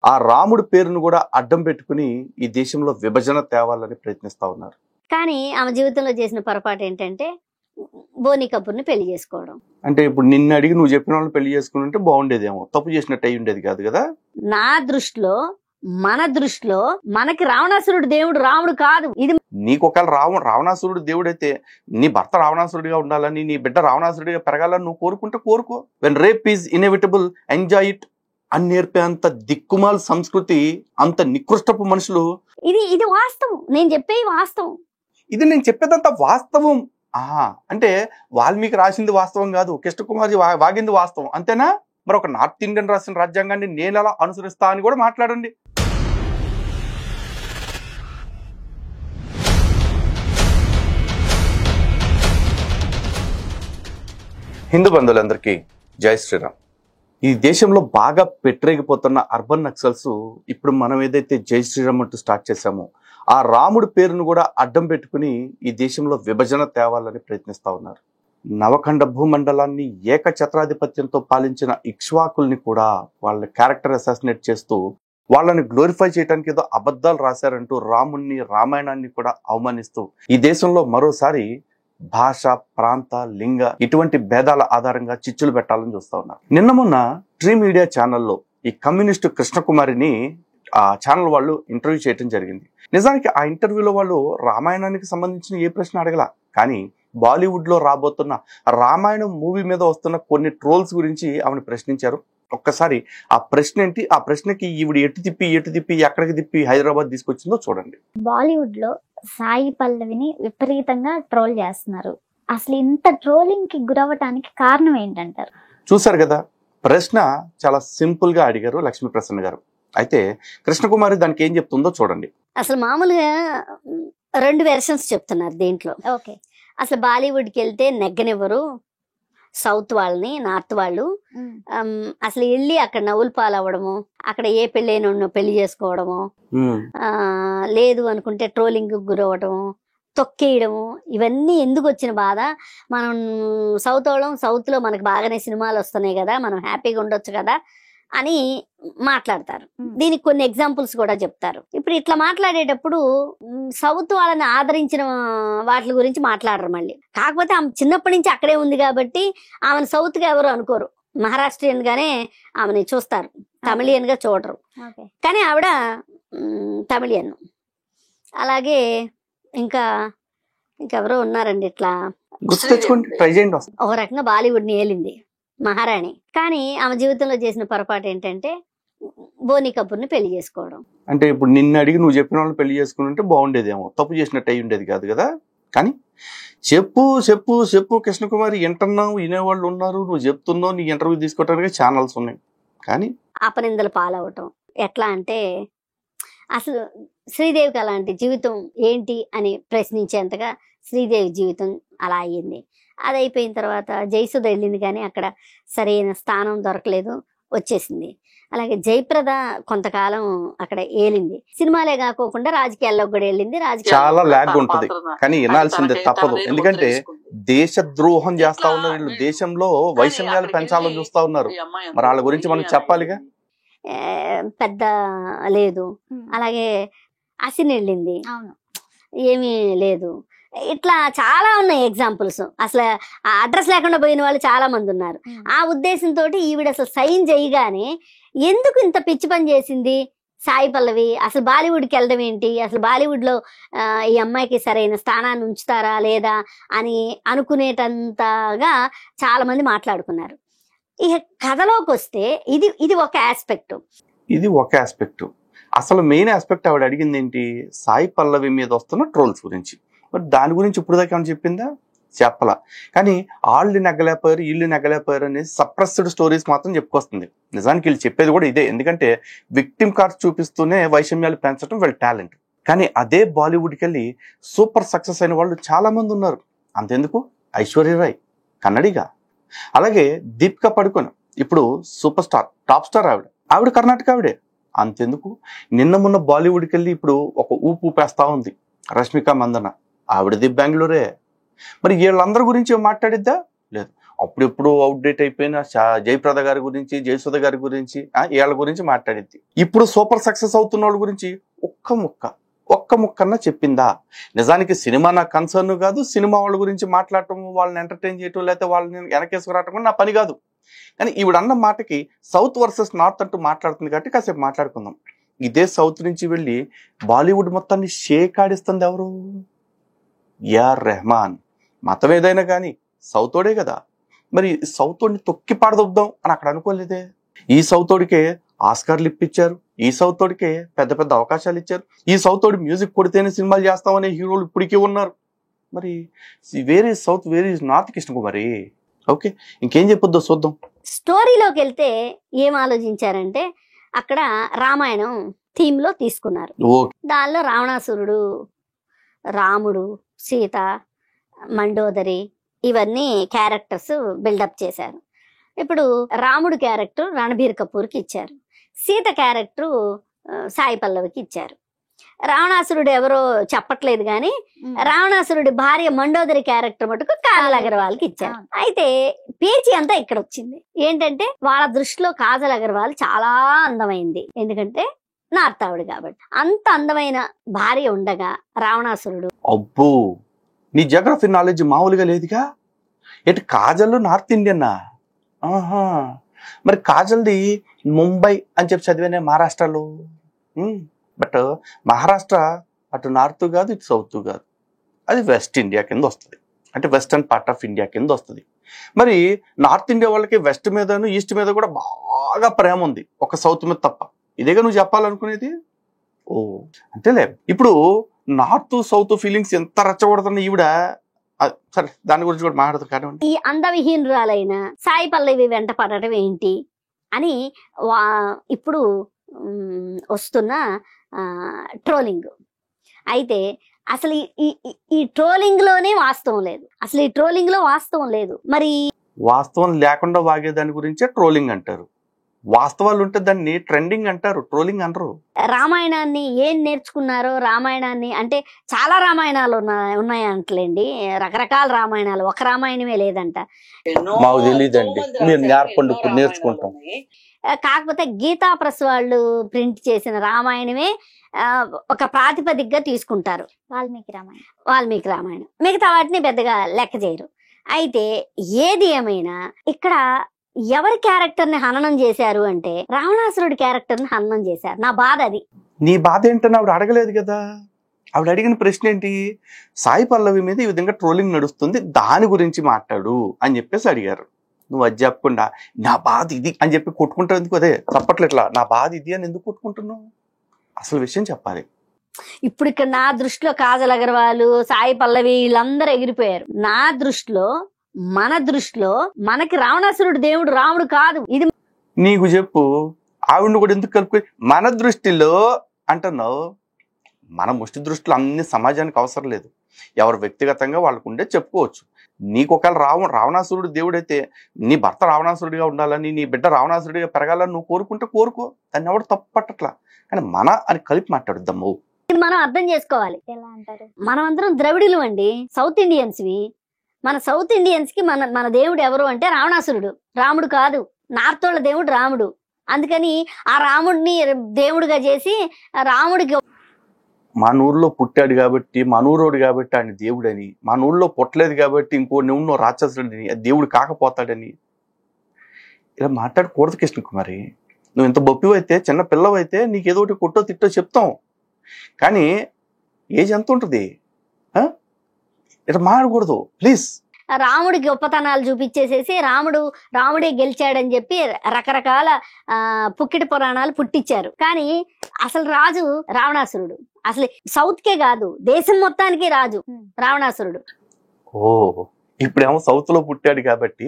ఆ రాముడి పేరును కూడా అడ్డం పెట్టుకుని ఈ దేశంలో విభజన తేవాలని ప్రయత్నిస్తా ఉన్నారు. కానీ ఆమె జీవితంలో చేసిన పొరపాటు ఏంటంటే బోని కపూర్ని పెళ్లి చేసుకోవడం. అంటే ఇప్పుడు నిన్ను అడిగి నువ్వు చెప్పిన వాళ్ళని పెళ్లి చేసుకుని ఉంటే బాగుండేదేమో, తప్పు చేసినట్టు అయి ఉండేది కాదు కదా. నా దృష్టిలో, మన దృష్టిలో మనకి రావణాసురుడు దేవుడు, రాముడు కాదు. ఇది నీకు ఒకవేళ రావణాసురుడు దేవుడైతే నీ భర్త రావణాసురుడిగా ఉండాలని, నీ బిడ్డ రావణాసురుడిగా పెరగాలని నువ్వు కోరుకుంటే కోరుకో. When rape is inevitable, enjoy it అని నేర్పే అంత దిక్కుమాల సంస్కృతి, అంత నికృష్టపు మనుషులు. ఇది వాస్తవం, నేను చెప్పేది వాస్తవం. ఇది నేను చెప్పేదంతా వాస్తవం. అంటే వాల్మీకి రాసింది వాస్తవం కాదు, కృష్ణకుమారి వాగింది వాస్తవం, అంతేనా? మరి ఒక నార్త్ ఇండియన్ రాసిన రాజ్యాంగాన్ని నేను ఎలా అనుసరిస్తా అని కూడా మాట్లాడండి. హిందూ బంధువులందరికీ జై శ్రీరామ్. ఈ దేశంలో బాగా పెట్టరేగిపోతున్న అర్బన్ నక్సల్స్ ఇప్పుడు మనం ఏదైతే జై శ్రీరామ్ అంటూ స్టార్ట్ చేశామో ఆ రాముడి పేరును కూడా అడ్డం పెట్టుకుని ఈ దేశంలో విభజన తేవాలని ప్రయత్నిస్తా ఉన్నారు. నవఖండ భూమండలాన్ని ఏకఛత్రాధిపత్యంతో పాలించిన ఇక్ష్వాకుల్ని కూడా వాళ్ళ క్యారెక్టర్ అసాసినేట్ చేస్తూ వాళ్ళని గ్లోరిఫై చేయడానికి ఏదో అబద్ధాలు రాశారంటూ రాముణ్ణి, రామాయణాన్ని కూడా అవమానిస్తూ ఈ దేశంలో మరోసారి భాష, ప్రాంత, లింగ ఇటువంటి భేదాల ఆధారంగా చిచ్చులు పెట్టాలని చూస్తా ఉన్నారు. నిన్న మొన్న ట్రీ మీడియా ఛానల్లో ఈ కమ్యూనిస్టు కృష్ణకుమారిని ఆ ఛానల్ వాళ్ళు ఇంటర్వ్యూ చేయడం జరిగింది. నిజానికి ఆ ఇంటర్వ్యూలో వాళ్ళు రామాయణానికి సంబంధించిన ఏ ప్రశ్న అడగల, కానీ బాలీవుడ్ లో రాబోతున్న రామాయణం మూవీ మీద వస్తున్న కొన్ని ట్రోల్స్ గురించి ఆమెను ప్రశ్నించారు. ఒక్కసారి ఆ ప్రశ్న ఏంటి, ఆ ప్రశ్నకి ఈవిడ ఎటు తిప్పి ఎక్కడికి తిప్పి హైదరాబాద్ తీసుకొచ్చిందో చూడండి. బాలీవుడ్ లో సాయి పల్లవిని విపరీతంగా ట్రోల్ చేస్తున్నారు. అసలు ఇంత ట్రోలింగ్ కి గురవటానికి కారణం ఏంటంటారు? చూసారు కదా, ప్రశ్న చాలా సింపుల్ గా అడిగారు లక్ష్మీ ప్రసన్న గారు. అయితే కృష్ణకుమారి దానికి ఏం చెప్తుందో చూడండి. అసలు మామూలుగా 2 వెర్షన్స్ చెప్తున్నారు దీంట్లో. ఓకే, అసలు బాలీవుడ్కి వెళ్తే నెగ్గనివ్వరు సౌత్ వాళ్ళని, నార్త్ వాళ్ళు. అసలు వెళ్ళి అక్కడ నవ్వులు పాలవ్వడము, అక్కడ ఏ పెళ్ళైన పెళ్లి చేసుకోవడము, లేదు అనుకుంటే ట్రోలింగ్ గురవడము, తొక్కేయడము, ఇవన్నీ ఎందుకు వచ్చిన బాధ? మనం సౌత్ వాళ్ళం, సౌత్ లో మనకు బాగానే సినిమాలు వస్తున్నాయి కదా, మనం హ్యాపీగా ఉండొచ్చు కదా అని మాట్లాడతారు. దీనికి కొన్ని ఎగ్జాంపుల్స్ కూడా చెప్తారు. ఇప్పుడు ఇట్లా మాట్లాడేటప్పుడు సౌత్ వాళ్ళని ఆదరించిన వాటి గురించి మాట్లాడరు మళ్ళీ. కాకపోతే ఆమె చిన్నప్పటి నుంచి అక్కడే ఉంది కాబట్టి ఆమెను సౌత్ గా ఎవరు అనుకోరు, మహారాష్ట్రియన్ గానే ఆమెని చూస్తారు, తమిళియన్ గా చూడరు. కానీ ఆవిడ తమిళియన్. అలాగే ఇంకెవరో ఉన్నారండి ఇట్లా, ఒక రకంగా బాలీవుడ్ ని ఏలింది మహారాణి. కానీ ఆమె జీవితంలో చేసిన పొరపాటు ఏంటంటే బోని కపూర్ని పెళ్లి చేసుకోవడం. అంటే ఇప్పుడు నిన్ను అడిగి నువ్వు చెప్పిన వాళ్ళని పెళ్లి చేసుకుని ఉంటే బాగుండేదేమో, తప్పు చేసినట్టు అయి ఉండేది కాదు కదా. కానీ చెప్పు చెప్పు చెప్పు కృష్ణకుమారి, వింటున్నావు, వినేవాళ్ళు ఉన్నారు, నువ్వు చెప్తున్నావు, నీ ఇంటర్వ్యూ తీసుకోవడానికి ఛానల్స్ ఉన్నాయి. కానీ అపనిందలు పాలవటం ఎట్లా అంటే, అసలు శ్రీదేవికి అలాంటి జీవితం ఏంటి అని ప్రశ్నించేంతగా శ్రీదేవి జీవితం అలా అయ్యింది. అది అయిపోయిన తర్వాత జయసుధ వెళ్ళింది, కానీ అక్కడ సరైన స్థానం దొరకలేదు, వచ్చేసింది. అలాగే జయప్రద కొంతకాలం అక్కడ ఏలింది, సినిమాలే కాకోకుండా రాజకీయాల్లో కూడా వెళ్ళింది. చాలా లాగ్ ఉంటుంది, కానీ వినాల్సిందే తప్పదు. ఎందుకంటే దేశద్రోహం చేస్తా ఉన్నారు వీళ్ళు, దేశంలో వైషమ్యాలు పెంచాలని చూస్తా ఉన్నారు. మరి వాళ్ళ గురించి మనం చెప్పాలిగా. పెద్ద లేదు. అలాగే అసిన్ వెళ్ళింది, ఏమీ లేదు. ఇట్లా చాలా ఉన్నాయి ఎగ్జాంపుల్స్. అసలు అడ్రస్ లేకుండా పోయిన వాళ్ళు చాలా మంది ఉన్నారు. ఆ ఉద్దేశంతో ఈవిడ అసలు సైన్ చేయగానే ఎందుకు ఇంత పిచ్చి పని చేసింది సాయి పల్లవి? అసలు బాలీవుడ్కి వెళ్ళడం ఏంటి? అసలు బాలీవుడ్ లో ఈ అమ్మాయికి సరైన స్థానాన్ని ఉంచుతారా లేదా అని అనుకునేటంతగా చాలా మంది మాట్లాడుకున్నారు. ఇక కథలోకి వస్తే ఇది ఒక ఆస్పెక్ట్. అసలు మెయిన్ ఆస్పెక్ట్ ఆవిడ అడిగింది ఏంటి? సాయి పల్లవి మీద వస్తున్న ట్రోల్స్ గురించి. మరి దాని గురించి ఇప్పుడు దాకా ఏమైనా చెప్పిందా? చెప్పలా. కానీ వాళ్ళు నెగ్గలేకపోయారు, వీళ్ళు నెగ్గలేకపోయారు అనేది సప్రెస్డ్ స్టోరీస్ మాత్రం చెప్పుకొస్తుంది. నిజానికి వీళ్ళు చెప్పేది కూడా ఇదే, ఎందుకంటే విక్టిమ్ కార్డ్స్ చూపిస్తూనే వైషమ్యాలు పెంచడం వీళ్ళ టాలెంట్. కానీ అదే బాలీవుడ్కి వెళ్ళి సూపర్ సక్సెస్ అయిన వాళ్ళు చాలా మంది ఉన్నారు. అంతెందుకు, ఐశ్వర్యరాయ్ కన్నడిగా, అలాగే దీపికా పడుకోన్ ఇప్పుడు సూపర్ స్టార్, టాప్ స్టార్ ఆవిడ కర్ణాటక ఆవిడే. అంతెందుకు, నిన్న మొన్న బాలీవుడ్కి వెళ్ళి ఇప్పుడు ఒక ఊపేస్తా ఉంది రష్మిక మందన, ఆవిడది బెంగళూరే. మరి వీళ్ళందరి గురించి మాట్లాడిద్దా? లేదు. అప్పుడెప్పుడు అవుట్డేట్ అయిపోయిన జయప్రద గారి గురించి, జయసుధ గారి గురించి, వీళ్ళ గురించి మాట్లాడింది. ఇప్పుడు సూపర్ సక్సెస్ అవుతున్న వాళ్ళ గురించి ఒక్క ముక్కన్నా చెప్పిందా? నిజానికి సినిమా నాకు కన్సర్న్ కాదు. సినిమా వాళ్ళ గురించి మాట్లాడటం, వాళ్ళని ఎంటర్టైన్ చేయటం, లేకపోతే వాళ్ళని వెనకేసుకురావటం కూడా నా పని కాదు. కానీ ఈవిడ అన్న మాటకి సౌత్ వర్సెస్ నార్త్ అంటూ మాట్లాడుతుంది కాబట్టి కాసేపు మాట్లాడుకుందాం. ఇదే సౌత్ నుంచి వెళ్ళి బాలీవుడ్ మొత్తాన్ని షేక్ ఆడిస్తుంది ఎవరు? ఏఆర్ రెహమాన్. మతం ఏదైనా కానీ సౌతోడే కదా. మరి సౌతోడిని తొక్కి పాడదొద్దాం అని అక్కడ అనుకోలేదే. ఈ సౌతోడికే ఆస్కార్లు ఇప్పించారు, ఈ సౌతోడికే పెద్ద పెద్ద అవకాశాలు ఇచ్చారు. ఈ సౌతోడి మ్యూజిక్ కొడితేనే సినిమాలు చేస్తామనే హీరోలు ఇప్పటికీ ఉన్నారు. మరి వేరే సౌత్, వేరే నార్త్ కృష్ణకుమారి. ఓకే, ఇంకేం చెప్పొద్దో చూద్దాం. స్టోరీలోకి వెళ్తే ఏం ఆలోచించారంటే అక్కడ రామాయణం థీమ్ లో తీసుకున్నారు. దానిలో రావణాసురుడు, రాముడు, సీత, మండోదరి ఇవన్నీ క్యారెక్టర్స్ బిల్డప్ చేశారు. ఇప్పుడు రాముడు క్యారెక్టర్ రణబీర్ కపూర్కి ఇచ్చారు, సీత క్యారెక్టర్ సాయి పల్లవికి ఇచ్చారు. రావణాసురుడు ఎవరో చెప్పట్లేదు కానీ రావణాసురుడి భార్య మండోదరి క్యారెక్టర్ మటుకు కాజల్ అగర్వాల్కి ఇచ్చారు. అయితే పేచీ అంతా ఇక్కడ వచ్చింది. ఏంటంటే వాళ్ళ దృష్టిలో కాజల్ అగర్వాల్ చాలా అందమైంది, ఎందుకంటే నార్త్ ఆవిడ కాబట్టి. అంత అందమైన భార్య ఉండగా రావణాసురుడు. అబ్బో, నీ జోగ్రఫీ నాలెడ్జ్ మామూలుగా లేదుగా. ఎటు కాజల్ నార్త్ ఇండియన్నా? ఆహా, మరి కాజల్ది ముంబై అని చెప్పి చదివానే మహారాష్ట్రలో. బట్ మహారాష్ట్ర అటు నార్త్ కాదు, ఇటు సౌత్ కాదు, అది వెస్ట్ ఇండియా కింద వస్తుంది. అంటే వెస్టర్న్ పార్ట్ ఆఫ్ ఇండియా కింద వస్తుంది. మరి నార్త్ ఇండియా వాళ్ళకి వెస్ట్ మీదను ఈస్ట్ మీద కూడా బాగా ప్రేమ ఉంది, ఒక సౌత్ మీద తప్ప. ఇదేగా నువ్వు చెప్పాలనుకునేది? ఓ అంతేలే. ఇప్పుడు నార్త్ సౌత్ ఫీలింగ్స్ ఎంత రెచ్చగొడుతున్నా ఈవిడ. సరే, దాని గురించి కూడా మాట్లాడతారు. కానీ ఈ అందవిహీనురాలైన సాయి పల్లవి వెంట పడటం ఏంటి అని ఇప్పుడు వస్తున్న ట్రోలింగ్. అయితే అసలు ఈ ట్రోలింగ్ లోనే వాస్తవం లేదు. అసలు ఈ ట్రోలింగ్ లో వాస్తవం లేదు. మరి వాస్తవం లేకుండా వాగే దాని గురించే ట్రోలింగ్ అంటారు. వాస్తవాలు ఉంటే దాన్ని ట్రెండింగ్ అంటారు, ట్రోలింగ్ అంటారు. రామాయణాన్ని ఏం నేర్చుకున్నారో, రామాయణాన్ని అంటే చాలా రామాయణాలు ఉన్నాయంటలేండి, రకరకాల రామాయణాలు, ఒక రామాయణమే లేదంట. మాకు తెలియదండి, మీరు నేర్చుకుంటాం. కాకపోతే గీతా ప్రెస్ వాళ్ళు ప్రింట్ చేసిన రామాయణమే ఒక ప్రాతిపదికగా తీసుకుంటారు, వాల్మీకి రామాయణం. మిగతా వాటిని పెద్దగా లెక్క చేయరు. అయితే ఏది ఏమైనా ఇక్కడ ఎవరి క్యారెక్టర్ ని హననం చేశారు అంటే రావణాసురుడి క్యారెక్టర్ ని హననం చేశారు. నా బాధ అది. నీ బాధ ఏంటని ఆవిడ అడగలేదు కదా. ఆవిడ అడిగిన ప్రశ్న ఏంటి? సాయి పల్లవి మీద ఈ విధంగా ట్రోలింగ్ నడుస్తుంది, దాని గురించి మాట్లాడు అని చెప్పేసి అడిగారు. నువ్వు అది చెప్పకుండా నా బాధ ఇది అని చెప్పి కొట్టుకుంటావు ఎందుకు? అదే తప్పట్లేట్లా, నా బాధ ఇది అని ఎందుకు కొట్టుకుంటున్నావు? అసలు విషయం చెప్పాలి. ఇప్పుడు ఇక్కడ నా దృష్టిలో కాజల్ అగర్వాల్, సాయి పల్లవి వీళ్ళందరూ ఎగిరిపోయారు. నా దృష్టిలో, మన దృష్టిలో మనకి రావణాసురుడు దేవుడు, రాముడు కాదు. ఇది నీకు చెప్పు. ఆవిడను కూడా ఎందుకు కలుపుకొని మన దృష్టిలో అంటున్నావు? మన ముష్టి దృష్టిలో అన్ని సమాజానికి అవసరం లేదు. ఎవరు వ్యక్తిగతంగా వాళ్ళకు ఉండే చెప్పుకోవచ్చు. నీకు ఒకవేళ రావణాసురుడు దేవుడైతే నీ భర్త రావణాసురుడిగా ఉండాలని, నీ బిడ్డ రావణాసురుడిగా పెరగాలని నువ్వు కోరుకుంటే కోరుకో, దాన్ని ఎవడు తప్పు పట్టట్లా. కానీ మన అని కలిపి మాట్లాడుద్దాము. మనం అర్థం చేసుకోవాలి. ఎలా అంటారు? మనం అందరం ద్రవిడులు అండి, సౌత్ ఇండియన్స్వి. మన సౌత్ ఇండియన్స్ కి మన దేవుడు ఎవరు అంటే రావణాసురుడు, రాముడు కాదు. నార్త్ వాళ్ళ దేవుడు రాముడు. అందుకని ఆ రాముడిని దేవుడిగా చేసి రాముడికి మన ఊర్లో పుట్టాడు కాబట్టి, మన ఊరోడు కాబట్టి ఆయన దేవుడని, మన ఊళ్ళో పుట్టలేదు కాబట్టి ఇంకో నువ్వు రాక్షసుడిని, దేవుడు కాకపోతాడని ఇలా మాట్లాడకూడదు కృష్ణకుమారి. నువ్వు ఇంత బొప్పివైతే, చిన్న పిల్లవైతే నీకు ఏదో ఒకటి కొట్టో తిట్టో చెప్తాం. కానీ ఏజ్ ఎంత ఉంటుంది? ఇట్లా మాట్లాడకూడదు ప్లీజ్. రాముడి గొప్పతనాలు చూపించేసేసి రాముడే గెలిచాడని చెప్పి రకరకాల పుక్కిటి పురాణాలు పుట్టించారు. కానీ అసలు రాజు రావణాసురుడు. అసలు సౌత్ కే కాదు, దేశం మొత్తానికి రాజు రావణాసురుడు. ఓ, ఇప్పుడేమో సౌత్ లో పుట్టాడు కాబట్టి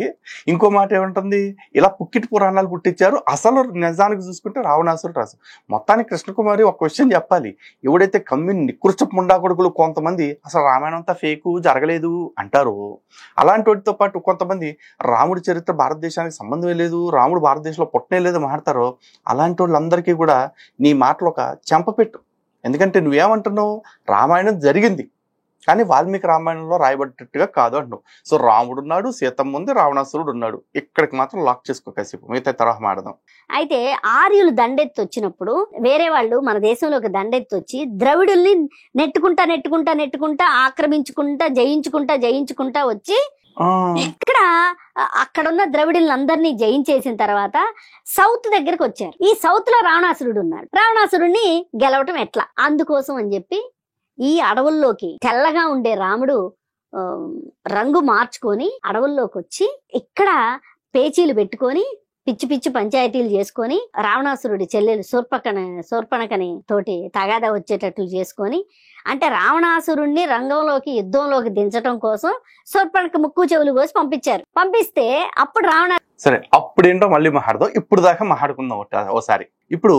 ఇంకో మాట ఏముంటుంది? ఇలా పుక్కిటి పురాణాలు పుట్టించారు. అసలు నిజానికి చూసుకుంటే రావణాసురుడు రాజు. మొత్తానికి కృష్ణకుమారి ఒక క్వశ్చన్ చెప్పాలి. ఎవడైతే నికృష్టపు ముండా కొడుకులు కొంతమంది అసలు రామాయణం అంతా ఫేకు, జరగలేదు అంటారు. అలాంటి వాటితో పాటు కొంతమంది రాముడి చరిత్ర భారతదేశానికి సంబంధమే లేదు, రాముడు భారతదేశంలో పుట్టనే లేదు మాట్లాడతారు. అలాంటి వాళ్ళందరికీ కూడా నీ మాటలు ఒక చెంపపెట్టు. ఎందుకంటే నువ్వేమంటున్నావు? రామాయణం జరిగింది, కానీ వాల్మీకి రామాయణంలో రాయబడ్డట్టుగా కాదు అంటున్నావు. సో రాముడు ఉన్నాడు, సీతమ్మ ఉంది, రావణాసురుడు ఉన్నాడు. ఇక్కడికి మాత్రం లాక్ చేసుకో కాసేపు, మిగతా తరహా మాడదాం. అయితే ఆర్యులు దండెత్తి వచ్చినప్పుడు వేరే వాళ్ళు మన దేశంలోకి దండెత్తి వచ్చి ద్రవిడుల్ని నెట్టుకుంటా ఆక్రమించుకుంటా జయించుకుంటా వచ్చి ఇక్కడ అక్కడున్న ద్రవిడులందరినీ జయించేసిన తర్వాత సౌత్ దగ్గరకు వచ్చారు. ఈ సౌత్ లో రావణాసురుడు ఉన్నాడు. రావణాసురుడిని గెలవటం ఎట్లా, అందుకోసం అని చెప్పి ఈ అడవుల్లోకి తెల్లగా ఉండే రాముడు రంగు మార్చుకొని అడవుల్లోకి వచ్చి ఇక్కడ పేచీలు పెట్టుకొని పిచ్చి పంచాయతీలు చేసుకొని రావణాసురుడి చెల్లెలు శూర్పణఖని తోటి తగాదా వచ్చేటట్లు చేసుకొని, అంటే రావణాసురుణ్ణి యుద్ధంలోకి దించడం కోసం శూర్పణఖ ముక్కు చెవులు కోసి పంపిస్తే అప్పుడు సరే, అప్పుడేంటో మళ్ళీ మాట్లాడదాం. ఇప్పుడు దాకా మాట్లాడుకుందాం ఓసారి. ఇప్పుడు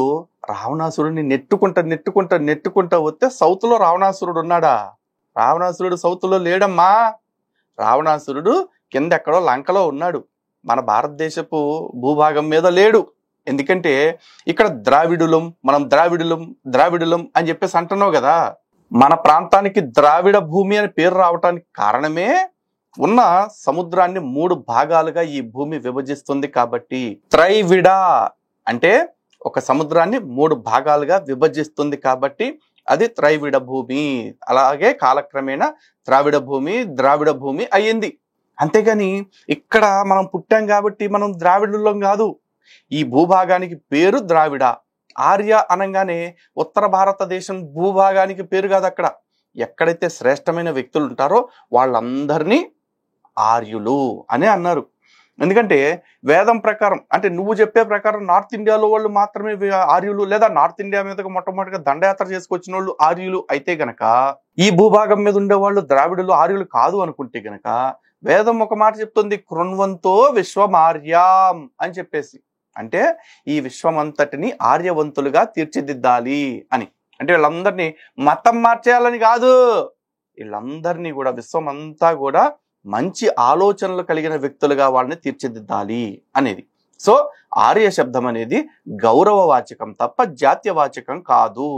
రావణాసురుడిని నెట్టుకుంటా వస్తే సౌత్ లో రావణాసురుడు ఉన్నాడా? రావణాసురుడు సౌత్ లో లేడమ్మా. రావణాసురుడు కింద ఎక్కడో లంకలో ఉన్నాడు, మన భారతదేశపు భూభాగం మీద లేడు. ఎందుకంటే ఇక్కడ మనం ద్రావిడులం అని చెప్పేసి అంటున్నావు కదా. మన ప్రాంతానికి ద్రావిడ భూమి అని పేరు రావటానికి కారణమే ఉన్న సముద్రాన్ని 3 భాగాలుగా ఈ భూమి విభజిస్తుంది కాబట్టి. త్రైవిడ అంటే ఒక సముద్రాన్ని 3 భాగాలుగా విభజిస్తుంది కాబట్టి అది త్రైవిడ భూమి. అలాగే కాలక్రమేణా ద్రావిడ భూమి అయ్యింది. అంతేగాని ఇక్కడ మనం పుట్టాం కాబట్టి మనం ద్రావిడులం కాదు. ఈ భూభాగానికి పేరు ద్రావిడ. ఆర్య అనగానే ఉత్తర భారతదేశం భూభాగానికి పేరు కాదు. అక్కడ ఎక్కడైతే శ్రేష్టమైన వ్యక్తులు ఉంటారో వాళ్ళందరినీ ఆర్యులు అనే అన్నారు. ఎందుకంటే వేదం ప్రకారం, అంటే నువ్వు చెప్పే ప్రకారం నార్త్ ఇండియాలో వాళ్ళు మాత్రమే ఆర్యులు, లేదా నార్త్ ఇండియా మీదకి మొట్టమొదటిగా దండయాత్ర చేసుకొచ్చిన వాళ్ళు ఆర్యులు అయితే గనక, ఈ భూభాగం మీద ఉండే వాళ్ళు ద్రావిడులు ఆర్యులు కాదు అనుకుంటే గనక, వేదం ఒక మాట చెప్తుంది, కృణ్వంతో విశ్వమార్యాం అని చెప్పేసి. అంటే ఈ విశ్వమంతటిని ఆర్యవంతులుగా తీర్చిదిద్దాలి అని. అంటే వీళ్ళందరినీ మతం మార్చేయాలని కాదు, వీళ్ళందరినీ కూడా విశ్వమంతా కూడా మంచి ఆలోచనలు కలిగిన వ్యక్తులుగా వాళ్ళని తీర్చిదిద్దాలి అనేది. సో ఆర్య శబ్దం అనేది గౌరవవాచకం తప్ప జాత్యవాచకం కాదు.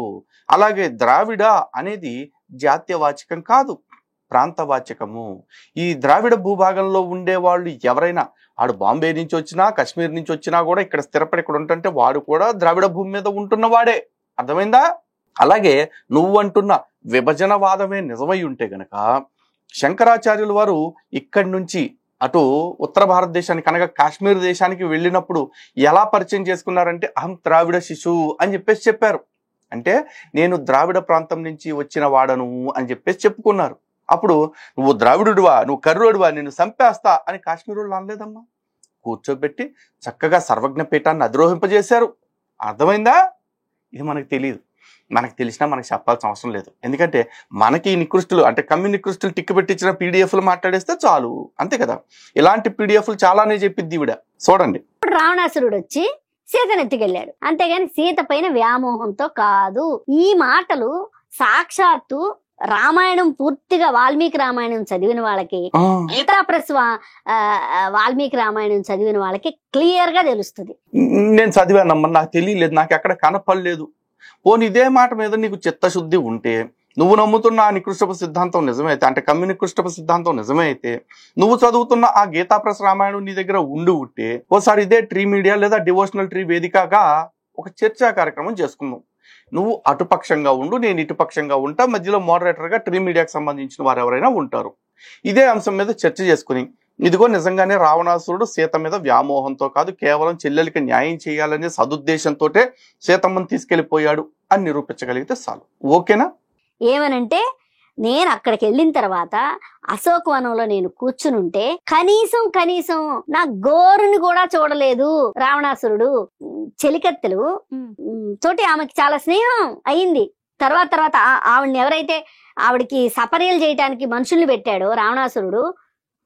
అలాగే ద్రావిడ అనేది జాత్యవాచకం కాదు, ప్రాంతవాచకము. ఈ ద్రావిడ భూభాగంలో ఉండే వాళ్ళు ఎవరైనా, వాడు బాంబే నుంచి వచ్చినా కాశ్మీర్ నుంచి వచ్చినా కూడా ఇక్కడ స్థిరపడి ఇక్కడ ఉంటుంటే వాడు కూడా ద్రావిడ భూమి మీద ఉంటున్నవాడే. అర్థమైందా? అలాగే నువ్వు అంటున్న విభజనవాదమే నిజమై ఉంటే గనక శంకరాచార్యుల వారు ఇక్కడి నుంచి అటు ఉత్తర భారతదేశానికి అనగా కాశ్మీర్ దేశానికి వెళ్ళినప్పుడు ఎలా పరిచయం చేసుకున్నారంటే అహం ద్రావిడ శిశువు అని చెప్పారు. అంటే నేను ద్రావిడ ప్రాంతం నుంచి వచ్చిన వాడను అని చెప్పుకున్నారు. అప్పుడు నువ్వు ద్రావిడుడివా, నువ్వు కర్రోడివా, నేను చంపేస్తా అని కాశ్మీర్ వాళ్ళు అనలేదమ్మా. కూర్చోబెట్టి చక్కగా సర్వజ్ఞ పీఠాన్ని అధిరోహింపజేశారు. అర్థమైందా? ఇది మనకు తెలియదు. మనకు తెలిసినా మనకు చెప్పాల్సిన అవసరం లేదు. ఎందుకంటే మనకి నికృష్టులు అంటే కమ్యూనికృష్టులు టిక్కు పెట్టించిన పీడిఎఫ్లు మాట్లాడేస్తే చాలు, అంతే కదా. ఇలాంటి పీడిఎఫ్లు చాలానే చెప్పింది ఈవిడ. చూడండి, రావణాసురుడు వచ్చి సీతను ఎత్తుకెళ్ళాడు, అంతేగాని సీత పైన వ్యామోహంతో కాదు. ఈ మాటలు సాక్షాత్తు రామాయణం పూర్తిగా వాల్మీకి రామాయణం చదివిన వాళ్ళకి, గీతా ప్రెస్ వాల్మీకి రామాయణం చదివిన వాళ్ళకి క్లియర్ గా తెలుస్తుంది. నేను చదివానమ్మా, నాకు తెలియలేదు, నాకు ఎక్కడ కనపడలేదు. పోనీ ఇదే మాట మీద నీకు చిత్తశుద్ధి ఉంటే, నువ్వు నమ్ముతున్న ఆ నికృష్టపు సిద్ధాంతం నిజమైతే, అంటే కమ్యూనికృష్టపు సిద్ధాంతం నిజమే అయితే, నువ్వు చదువుతున్న ఆ గీతా ప్రెస్ రామాయణం నీ దగ్గర ఉంటే ఓసారి ఇదే ట్రీ మీడియా లేదా డివోషనల్ ట్రీ వేదికగా ఒక చర్చా కార్యక్రమం చేసుకుందాం. నువ్వు అటుపక్షంగా ఉండు, నేను ఇటుపక్షంగా ఉంటా, మధ్యలో మోడరేటర్ గా ట్రీ మీడియాకి సంబంధించిన వారు ఎవరైనా ఉంటారు. ఇదే అంశం మీద చర్చ చేసుకుని, ఇదిగో నిజంగానే రావణాసురుడు సీత మీద వ్యామోహంతో కాదు, కేవలం చెల్లెలికి న్యాయం చేయాలనే సదుద్దేశంతో సీతమ్మని తీసుకెళ్లిపోయాడు అని నిరూపించగలిగితే చాలు. ఓకేనా? ఏమనంటే, నేను అక్కడికి వెళ్ళిన తర్వాత అశోక్ వనంలో నేను కూర్చునుంటే కనీసం నా గోరుని కూడా చూడలేదు రావణాసురుడు. చెలికత్తెలు తోటి ఆమెకి చాలా స్నేహం అయింది. తర్వాత ఆవిడని ఎవరైతే ఆవిడికి సపర్యలు చేయటానికి మనుషుల్ని పెట్టాడో రావణాసురుడు,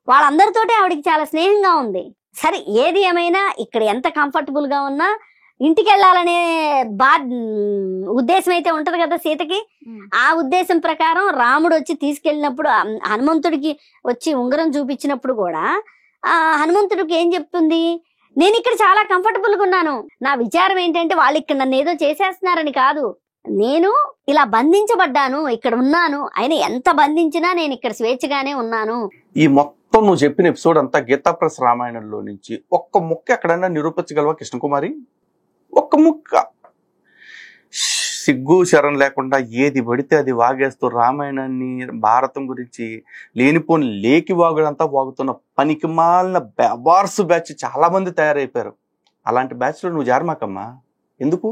వాళ్ళందరితోటి ఆవిడికి చాలా స్నేహంగా ఉంది. సరే, ఏది ఏమైనా ఇక్కడ ఎంత కంఫర్టబుల్ గా ఉన్నా ఇంటికి వెళ్ళాలనే ఉద్దేశం అయితే ఉంటది కదా సీతకి. ఆ ఉద్దేశం ప్రకారం రాముడు వచ్చి తీసుకెళ్ళినప్పుడు, హనుమంతుడికి వచ్చి ఉంగరం చూపించినప్పుడు కూడా ఆ హనుమంతుడికి ఏం చెప్తుంది, నేను ఇక్కడ చాలా కంఫర్టబుల్ గా ఉన్నాను, నా విచారం ఏంటంటే వాళ్ళు ఇక్కడ నన్ను ఏదో చేసేస్తున్నారని కాదు, నేను ఇలా బంధించబడ్డాను, ఇక్కడ ఉన్నాను, ఆయన ఎంత బంధించినా నేను ఇక్కడ స్వేచ్ఛగానే ఉన్నాను. ఈ మొత్తం నువ్వు చెప్పిన ఎపిసోడ్ అంతా గీతా ప్రెస్ రామాయణంలో నుంచి ఒక్క ముక్క ఎక్కడన్నా నిరూపించగలవా కృష్ణకుమారి? ఒక్క ముక్క. సిగ్గు శరం లేకుండా ఏది పడితే అది వాగేస్తూ రామాయణాన్ని భారతం గురించి లేనిపోని లేకి వాగుడంతా వాగుతున్న పనికి మాలిన బెబార్స్ బ్యాచ్ చాలా మంది తయారైపోయారు. అలాంటి బ్యాచ్లో నువ్వు జారమాకమ్మా. ఎందుకు?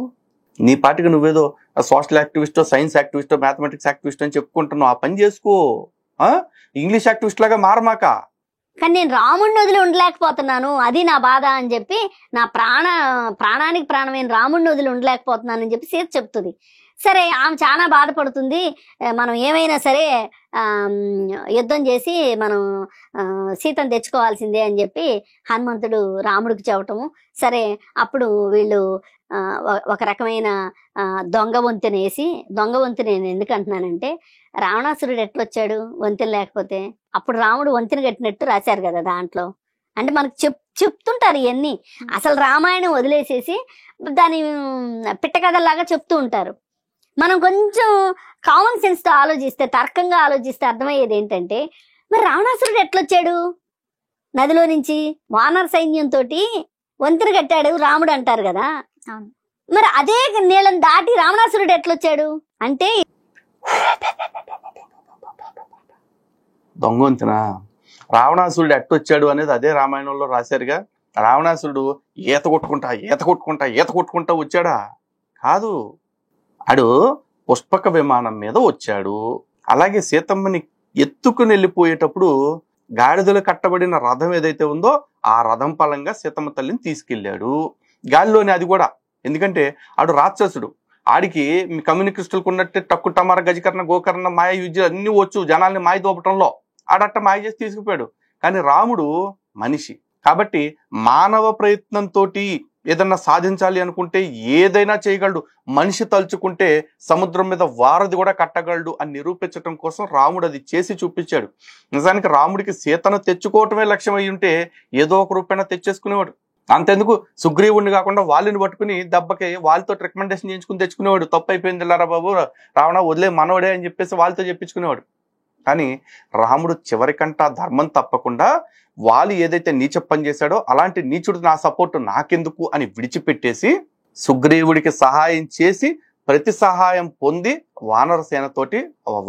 నీ పాటికి నువ్వేదో సోషల్ యాక్టివిస్టో, సైన్స్ యాక్టివిస్టో, మ్యాథమెటిక్స్ యాక్టివిస్టో అని చెప్పుకుంటున్నావు. ఆ పని చేసుకో. ఇంగ్లీష్ యాక్టివిస్ట్ లాగా మారమాక. కానీ నేను రాముడిని వదిలి ఉండలేకపోతున్నాను, అది నా బాధ అని చెప్పి, నా ప్రాణానికి ప్రాణమైన రాముడిని వదిలి ఉండలేకపోతున్నాను అని చెప్పి సీత చెప్తుంది. సరే, ఆమె చాలా బాధపడుతుంది. మనం ఏమైనా సరే యుద్ధం చేసి మనం సీతను తెచ్చుకోవాల్సిందే అని చెప్పి హనుమంతుడు రాముడికి చెప్పటము. సరే, అప్పుడు వీళ్ళు ఒక రకమైన దొంగ వంతెన వేసి, దొంగ వంతెన నేను ఎందుకు అంటున్నానంటే, రావణాసురుడు ఎట్లొచ్చాడు వంతెన లేకపోతే? అప్పుడు రాముడు వంతెన కట్టినట్టు రాశారు కదా దాంట్లో. అంటే మనకు చెప్తుంటారు ఇవన్నీ. అసలు రామాయణం వదిలేసేసి దాని పిట్టకథల్లాగా చెప్తూ ఉంటారు. మనం కొంచెం కామన్ సెన్స్ తో ఆలోచిస్తే, తర్కంగా ఆలోచిస్తే అర్థమయ్యేది ఏంటంటే, మరి రావణాసురుడు ఎట్లొచ్చాడు నదిలో నుంచి? వానర సైన్యంతో వంతెన కట్టాడు రాముడు అంటారు కదా. మరి అదే నీళ్ళని దాటి రావణాసురుడు ఎట్లొచ్చాడు అంటే, దొంగొంతున రావణాసురుడు ఎట్టొచ్చాడు అనేది అదే రామాయణంలో రాశారుగా. రావణాసురుడు ఈత కొట్టుకుంటా వచ్చాడా? కాదు. అడు పుష్పక విమానం మీద వచ్చాడు. అలాగే సీతమ్మని ఎత్తుకుని వెళ్ళిపోయేటప్పుడు గాడిదలు కట్టబడిన రథం ఏదైతే ఉందో ఆ రథం పలంగా సీతమ్మ తల్లిని తీసుకెళ్ళాడు. గాలిలోనే అది కూడా. ఎందుకంటే ఆడు రాక్షసుడు. ఆడికి కమ్యూనిస్టులకు ఉన్నట్టే టక్కు టమార గజకర్ణ గోకర్ణ మాయ యుద్ధ అన్ని వచ్చు జనాల్ని మాయ దోపటంలో. ఆడట్ట మాయ చేసి తీసుకుపోయాడు. కానీ రాముడు మనిషి కాబట్టి మానవ ప్రయత్నంతో ఏదన్నా సాధించాలి అనుకుంటే ఏదైనా చేయగలడు. మనిషి తలుచుకుంటే సముద్రం మీద వారధి కూడా కట్టగలడు అని నిరూపించడం కోసం రాముడు అది చేసి చూపించాడు. నిజానికి రాముడికి సీతను తెచ్చుకోవటమే లక్ష్యం అయి ఉంటే ఏదో ఒక రూపాయన తెచ్చేసుకునేవాడు. అంతెందుకు, సుగ్రీవుడిని కాకుండా వాళ్ళని పట్టుకుని దెబ్బకి వాళ్ళతో రికమెండేషన్ చేయించుకుని తెచ్చుకునేవాడు. తప్పు అయిపోయింది లారా బాబు, రావణ వదిలే మనవడే అని చెప్పేసి వాళ్ళతో చెప్పించుకునేవాడు. కానీ రాముడు చివరికంటా ధర్మం తప్పకుండా వాళ్ళు ఏదైతే నీచ పని చేశాడో అలాంటి నీచుడు నా సపోర్ట్ నాకెందుకు అని విడిచిపెట్టేసి సుగ్రీవుడికి సహాయం చేసి ప్రతి సహాయం పొంది వానర సేనతోటి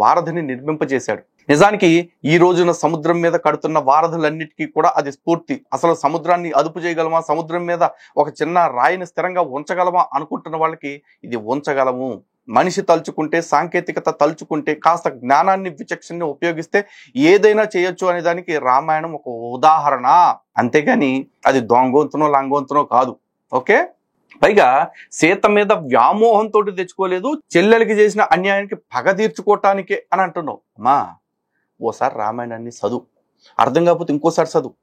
వారధిని నిర్మింపజేశాడు. నిజానికి ఈ రోజున సముద్రం మీద కడుతున్న వారధులన్నిటికీ కూడా అది స్ఫూర్తి. అసలు సముద్రాన్ని అదుపు చేయగలమా, సముద్రం మీద ఒక చిన్న రాయిని స్థిరంగా ఉంచగలమా అనుకుంటున్న వాళ్ళకి ఇది ఉంచగలము. మనిషి తలుచుకుంటే, సాంకేతికత తలుచుకుంటే, కాస్త జ్ఞానాన్ని విచక్షణని ఉపయోగిస్తే ఏదైనా చేయొచ్చు అనే దానికి రామాయణం ఒక ఉదాహరణ. అంతేగాని అది దొంగొంతునో లాంగొంతునో కాదు. ఓకే. పైగా సీత మీద వ్యామోహంతో తెచ్చుకోలేదు, చెల్లెలకి చేసిన అన్యాయానికి పగ తీర్చుకోవటానికే అని అంటున్నావు. అమ్మా, ఓసారి రామాయణాన్ని చదువు, అర్థం కాకపోతే ఇంకోసారి చదువు,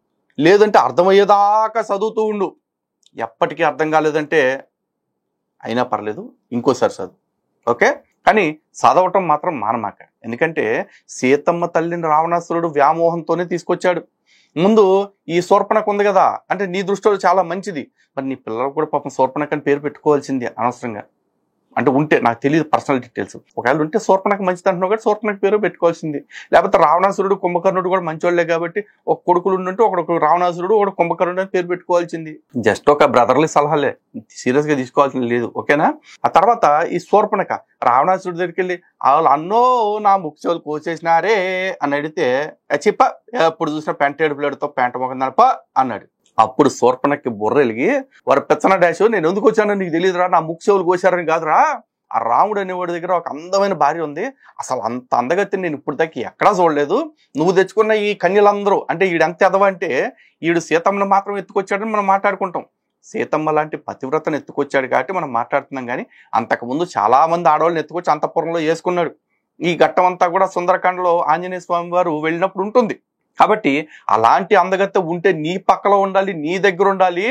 లేదంటే అర్థమయ్యేదాకా చదువుతూ ఉండు. ఎప్పటికీ అర్థం కాలేదంటే అయినా పర్లేదు, ఇంకోసారి చదువు. ఓకే. కానీ చదవటం మాత్రం మానమాక. ఎందుకంటే సీతమ్మ తల్లిని రావణాసురుడు వ్యామోహంతోనే తీసుకొచ్చాడు. ముందు ఈ శూర్పణఖ ఉంది కదా, అంటే నీ దృష్టిలో చాలా మంచిది, మరి నీ పిల్లలకు కూడా పాపం శూర్పణఖ అని పేరు పెట్టుకోవాల్సిందే అనవసరంగా. అంటే ఉంటే నాకు తెలియదు పర్సనల్ డీటెయిల్స్, ఒకవేళ ఉంటే శూర్పణఖ మంచిది అంటున్నావు కాబట్టి శూర్పణఖ పేరు పెట్టుకోవాల్సింది. లేకపోతే రావణాసురుడు కుంభకర్ణుడు కూడా మంచోళ్లే కాబట్టి ఒక కొడుకులు ఉంటే ఒకడు రావణాసురుడు ఒకడు కుంభకర్ణుడు అని పేరు పెట్టుకోవాల్సింది. జస్ట్ ఒక బ్రదర్లీ సలహాలే, సీరియస్ గా తీసుకోవాల్సింది లేదు. ఓకేనా. ఆ తర్వాత ఈ శూర్పణఖ రావణాసురుడి దగ్గరికి వెళ్ళి వాళ్ళు అన్నో నా ముఖ్యలు కోసేసినారే అని అడిగితే చెప్ప ఎప్పుడు చూసినా పెంట ఏడుపులేడుతో పెంట మొఖం నడప అన్నాడు. అప్పుడు శూర్పణఖకి బుర్ర వెలిగి, వారు పెచ్చన డాష్ నేను ఎందుకు వచ్చానో నీకు తెలియదురా, నా ముఖ్యవులు కోసారని కాదురా, ఆ రాముడు అనేవాడి దగ్గర ఒక అందమైన భార్య ఉంది, అసలు అంత అందగత్తిని నేను ఇప్పుడు దాకా ఎక్కడా చూడలేదు, నువ్వు తెచ్చుకున్న ఈ కన్యలందరూ అంటే ఈడెంత ఎదవంటే ఈడు సీతమ్మను మాత్రం ఎత్తుకొచ్చాడని మనం మాట్లాడుకుంటాం. సీతమ్మ లాంటి పతివ్రతను ఎత్తుకొచ్చాడు కాబట్టి మనం మాట్లాడుతున్నాం. కానీ అంతకుముందు చాలా మంది ఆడవాళ్ళని ఎత్తుకొచ్చి అంతఃపురంలో వేసుకున్నాడు. ఈ ఘట్టం అంతా కూడా సుందరకాండలో ఆంజనేయ స్వామి వారు వెళ్ళినప్పుడు ఉంటుంది. కాబట్టి అలాంటి అందగత్తె ఉంటే నీ పక్కలో ఉండాలి, నీ దగ్గర ఉండాలి.